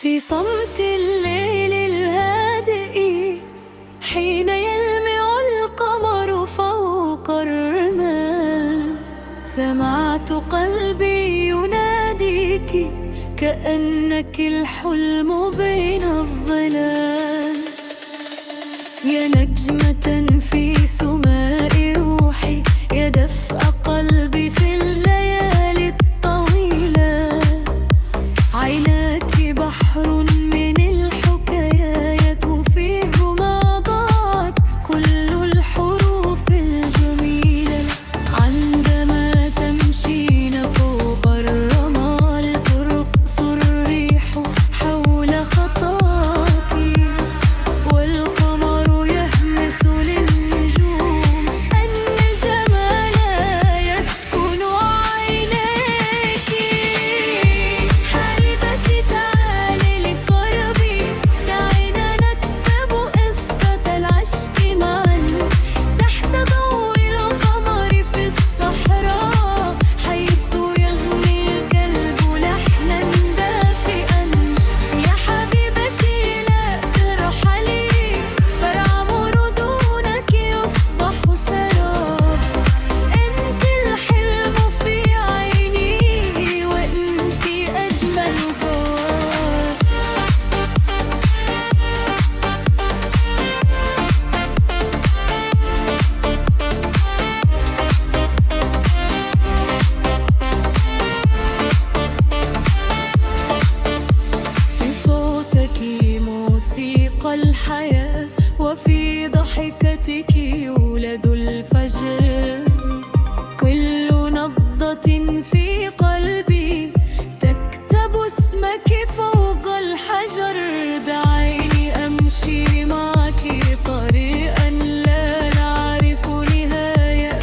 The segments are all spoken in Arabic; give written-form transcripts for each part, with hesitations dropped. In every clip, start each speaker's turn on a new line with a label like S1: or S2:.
S1: في صمت الليل الهادئ حين يلمع القمر فوق الرمال، سمعت قلبي يناديك كأنك الحلم بين الظلال. يا نجمة في سماء روحي، يا دفء قلبي في الليالي الطويلة. عيناك بحر من الحكايات، فيهما ضاعت كل الحروف الجميلة. عندما تمشين فوق الرمال ترقص الريح حول خطاك، والقمر يهمس للنجوم أن جمالها يسكن عينيك. حبيبتي تعالي لقربي، دعينا نكتب قصة العشق معا تحت ضوء القمر في الصحراء، حيث يغني الكلب لحنا دافئا. يا حبيبتي لا ترحلي، فالعمر دونك يصبح سراب. انت الحلم في عيني، وانت اجمل جواب. في صوتك موسيقى الحياة، وفي ضحكتك يولد الفجر. كل نبضة في قلبي تكتب اسمك فوق الحجر. بعيني أمشي معك طريقا لا نعرف نهاية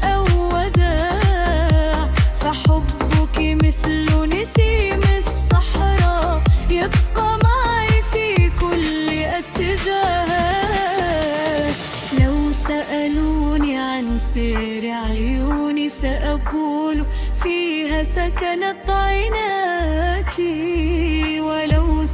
S1: أو وداع، فحبك مثل نسيم الصحراء يبقى معي في كل اتجاه. لو سألوني عن سر عيوني سأقول فيها سكنت عيناك، ولو